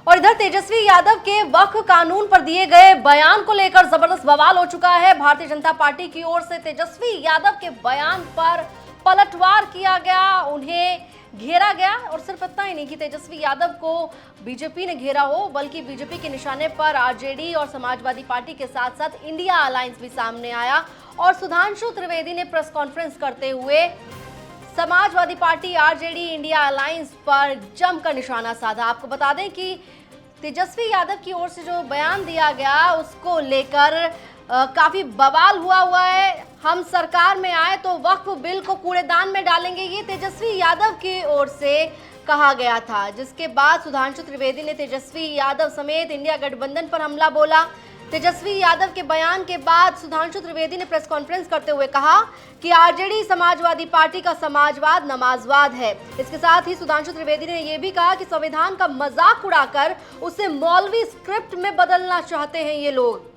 और इधर तेजस्वी यादव के वक्फ कानून पर दिए गए बयान को लेकर जबरदस्त बवाल हो चुका है। भारतीय जनता पार्टी की ओर से तेजस्वी यादव के बयान पर पलटवार किया गया, उन्हें घेरा गया। और सिर्फ इतना ही नहीं कि तेजस्वी यादव को बीजेपी ने घेरा हो, बल्कि बीजेपी के निशाने पर आरजेडी और समाजवादी पार्टी के साथ साथ इंडिया अलायंस भी सामने आया। और सुधांशु त्रिवेदी ने प्रेस कॉन्फ्रेंस करते हुए Samajwadi party, RJD, India alliance पर जमकर निशाना साधा। आपको बता दें कि तेजस्वी यादव की ओर से जो बयान दिया गया उसको लेकर काफी बवाल हुआ है। हम सरकार में आए तो वक्फ बिल को कूड़ेदान में डालेंगे, ये तेजस्वी यादव की ओर से कहा गया था। जिसके बाद सुधांशु त्रिवेदी ने तेजस्वी यादव समेत इंडिया गठबंधन पर हमला बोला। तेजस्वी यादव के बयान के बाद सुधांशु त्रिवेदी ने प्रेस कॉन्फ्रेंस करते हुए कहा कि आरजेडी समाजवादी पार्टी का समाजवाद नमाजवाद है। इसके साथ ही सुधांशु त्रिवेदी ने यह भी कहा कि संविधान का मजाक उड़ाकर उसे मौलवी स्क्रिप्ट में बदलना चाहते हैं ये लोग।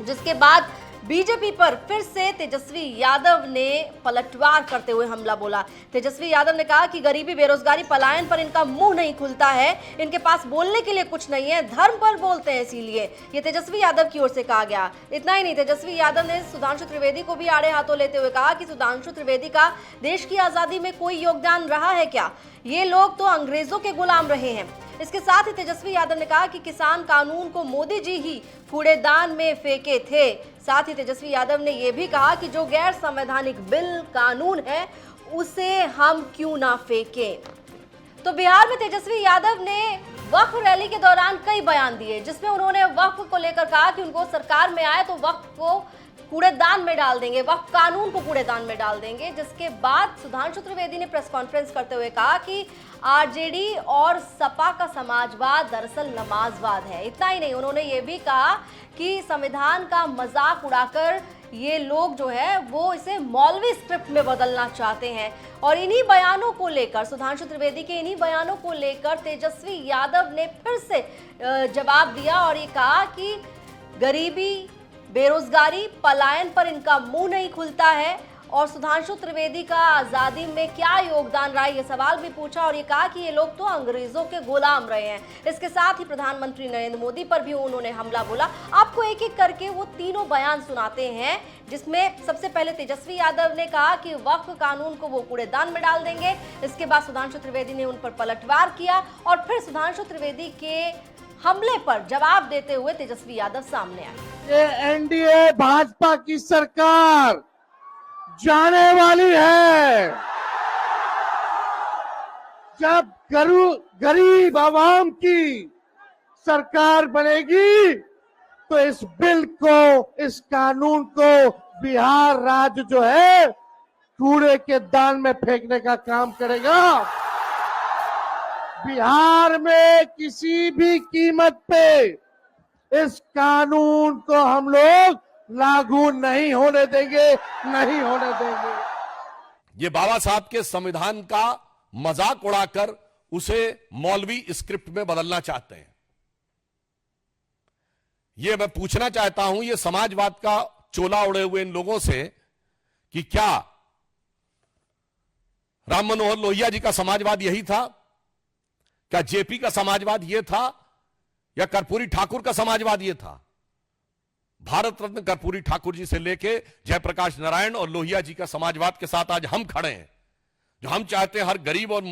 जिसके बाद बीजेपी पर फिर से तेजस्वी यादव ने पलटवार करते हुए हमला बोला। तेजस्वी यादव ने कहा कि गरीबी, बेरोजगारी, पलायन पर इनका मुंह नहीं खुलता है, इनके पास बोलने के लिए कुछ नहीं है, धर्म पर बोलते हैं, इसीलिए ये तेजस्वी यादव की ओर से कहा गया। इतना ही नहीं, तेजस्वी यादव ने सुधांशु त्रिवेदी को भी आड़े हाथों लेते हुए कहा कि सुधांशु त्रिवेदी का देश की आजादी में कोई योगदान रहा है क्या? ये लोग तो अंग्रेजों के गुलाम रहे हैं। इसके साथ ही तेजस्वी यादव ने कहा कि किसान कानून को मोदी जी ही कूड़ेदान में फेंके थे। साथ ही तेजस्वी यादव ने यह भी कहा कि जो गैर संवैधानिक बिल कानून है उसे हम क्यों ना फेंकें। तो बिहार में तेजस्वी यादव ने वक्फ रैली के दौरान कई बयान दिए, जिसमें उन्होंने वक्फ को लेकर कहा कि उनको सरकार में आए तो वक्फ को कूड़ेदान में डाल देंगे, वक्फ कानून को कूड़ेदान में डाल देंगे। जिसके बाद सुधांशु त्रिवेदी ने प्रेस कॉन्फ्रेंस करते हुए कहा कि आरजेडी और सपा का समाजवाद दरअसल नमाजवाद है। इतना ही नहीं, उन्होंने ये भी कहा कि संविधान का मजाक उड़ाकर ये लोग जो है वो इसे मौलवी स्क्रिप्ट में बदलना चाहते हैं। और इन्हीं बयानों को लेकर, सुधांशु त्रिवेदी के इन्हीं बयानों को लेकर तेजस्वी यादव ने फिर से जवाब दिया और ये कहा कि गरीबी, बेरोजगारी, पलायन पर इनका मुंह नहीं खुलता है। और सुधांशु त्रिवेदी का आजादी में क्या योगदान रहा, ये सवाल भी पूछा और ये कहा कि ये लोग तो अंग्रेजों के गुलाम रहे हैं। इसके साथ ही प्रधानमंत्री नरेंद्र मोदी पर भी उन्होंने हमला बोला। आपको एक एक करके वो तीनों बयान सुनाते हैं, जिसमें सबसे पहले तेजस्वी यादव ने कहा कि वक्फ कानून को वो कूड़ेदान में डाल देंगे। इसके बाद सुधांशु त्रिवेदी ने उन पर पलटवार किया और फिर सुधांशु त्रिवेदी के हमले पर जवाब देते हुए तेजस्वी यादव सामने आए। ये एनडीए भाजपा की सरकार जाने वाली है। जब गरीब आवाम की सरकार बनेगी तो इस बिल को, इस कानून को बिहार राज्य जो है कूड़े के दान में फेंकने का काम करेगा। बिहार में किसी भी कीमत पे इस कानून को हम लोग लागू नहीं होने देंगे, नहीं होने देंगे। ये बाबा साहब के संविधान का मजाक उड़ाकर उसे मौलवी स्क्रिप्ट में बदलना चाहते हैं। ये मैं पूछना चाहता हूं ये समाजवाद का चोला उड़े हुए इन लोगों से कि क्या राम मनोहर लोहिया जी का समाजवाद यही था? क्या जेपी का समाजवाद यह था? या कर्पूरी ठाकुर का समाजवाद यह था? भारत रत्न कर्पूरी ठाकुर जी से लेके जयप्रकाश नारायण और लोहिया जी का समाजवाद के साथ आज हम खड़े हैं, जो हम चाहते हैं हर गरीब और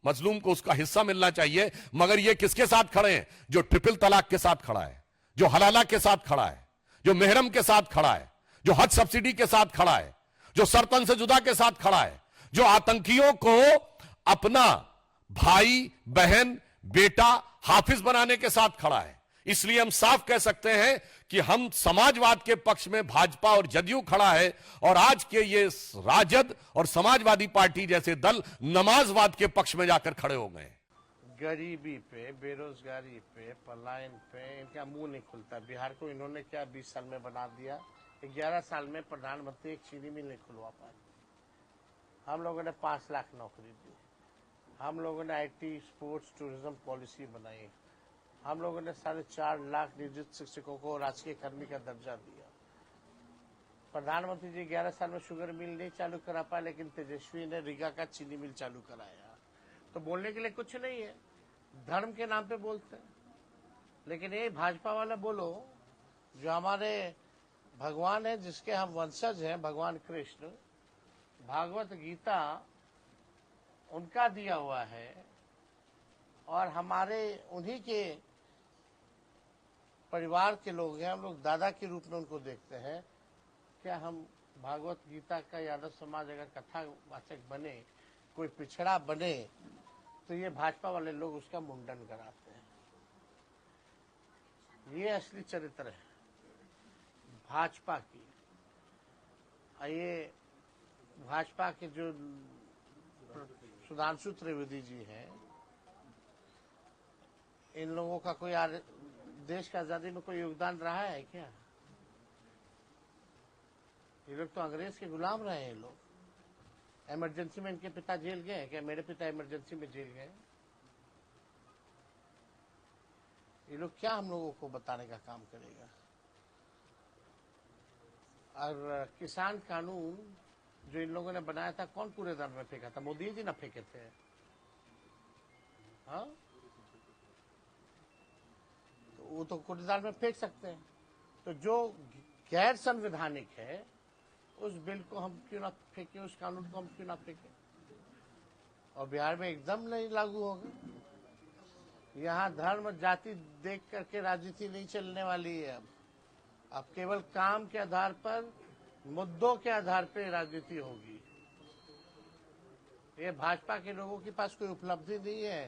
मजलूम को उसका हिस्सा मिलना चाहिए। मगर ये किसके साथ खड़े हैं? जो ट्रिपल तलाक के साथ खड़ा है, जो हलाला के साथ खड़ा है, जो मेहरम के साथ खड़ा है, जो हज सब्सिडी के साथ खड़ा है, जो सरतन से जुदा के साथ खड़ा है, जो आतंकियों को अपना भाई, बहन, बेटा, हाफिज बनाने के साथ खड़ा है। इसलिए हम साफ कह सकते हैं कि हम समाजवाद के पक्ष में भाजपा और जदयू खड़ा है और आज के ये राजद और समाजवादी पार्टी जैसे दल नमाजवाद के पक्ष में जाकर खड़े हो गए। गरीबी पे, बेरोजगारी पे, पलायन पे इनका मुंह नहीं खुलता। बिहार को इन्होंने क्या 20 साल में बना दिया? 11 साल में प्रधानमंत्री एक चीनी मिल नहीं खुलवा पाए। हम लोगों ने 5 लाख नौकरी दी, हम लोगों ने आईटी, स्पोर्ट्स, टूरिज्म पॉलिसी बनाई, हम लोगों ने 4.5 लाख नियोजित शिक्षकों को राजकीय कर्मी का दर्जा दिया। प्रधानमंत्री जी 11 साल में शुगर मिल नहीं चालू करा पाए, लेकिन तेजस्वी ने रीगा का चीनी मिल चालू कराया। तो बोलने के लिए कुछ नहीं है, धर्म के नाम पे बोलते हैं। लेकिन ये भाजपा वाले बोलो, जो हमारे भगवान है, जिसके हम वंशज हैं, भगवान कृष्ण, भागवत गीता उनका दिया हुआ है और हमारे उन्हीं के परिवार के लोग हैं, हम लोग दादा के रूप में उनको देखते हैं। क्या हम भागवत गीता का यादव समाज अगर कथावाचक बने, कोई पिछड़ा बने, तो ये भाजपा वाले लोग उसका मुंडन कराते हैं। ये असली चरित्र है भाजपा की। ये भाजपा के जो सुधांशु त्रिवेदी जी हैं, इन लोगों का कोई देश की आजादी में कोई योगदान रहा है क्या? ये लोग तो अंग्रेज के गुलाम रहे हैं। लोग इमरजेंसी में इनके पिता जेल गए क्या? मेरे पिता इमरजेंसी में जेल गए। ये लोग क्या हम लोगों को बताने का काम करेगा? और किसान कानून जो इन लोगों ने बनाया था, कौन कूड़ेदान में फेंका था? मोदी जी ना फेंके थे। हाँ, तो वो तो कूड़ेदान में फेंक सकते हैं। तो जो गैर संवैधानिक है, उस बिल को हम क्यों ना फेंके, उस कानून को हम क्यों ना फेंके? और बिहार में एकदम नहीं लागू होगा। यहाँ धर्म जाति देख करके राजनीति नहीं चलने वाली है। अब केवल काम के आधार पर, मुद्दों के आधार पर राजनीति होगी। ये भाजपा के लोगों के पास कोई उपलब्धि नहीं है,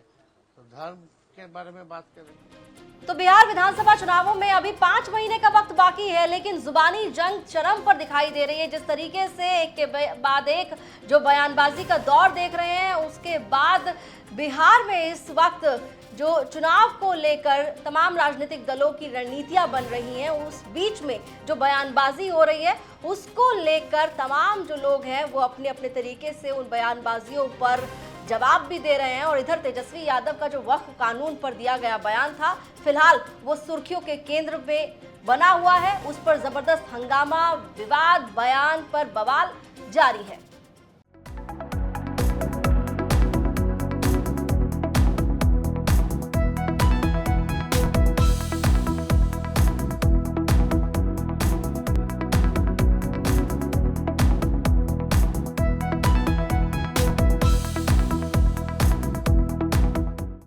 तो धर्म के बारे में बात करें। तो बिहार विधानसभा चुनावों में अभी 5 महीने का वक्त बाकी है, लेकिन जुबानी जंग चरम पर दिखाई दे रही है। जिस तरीके से एक के बाद एक जो बयानबाजी का दौर देख रहे हैं, उसके बाद बिहार में इस वक्त जो चुनाव को लेकर तमाम राजनीतिक दलों की रणनीतियां बन रही हैं, उस बीच में जो बयानबाजी हो रही है, उसको लेकर तमाम जो लोग हैं वो अपने अपने तरीके से उन बयानबाजियों पर जवाब भी दे रहे हैं। और इधर तेजस्वी यादव का जो वक्फ कानून पर दिया गया बयान था, फिलहाल वो सुर्खियों के केंद्र में बना हुआ है। उस पर जबरदस्त हंगामा, विवाद, बयान पर बवाल जारी है।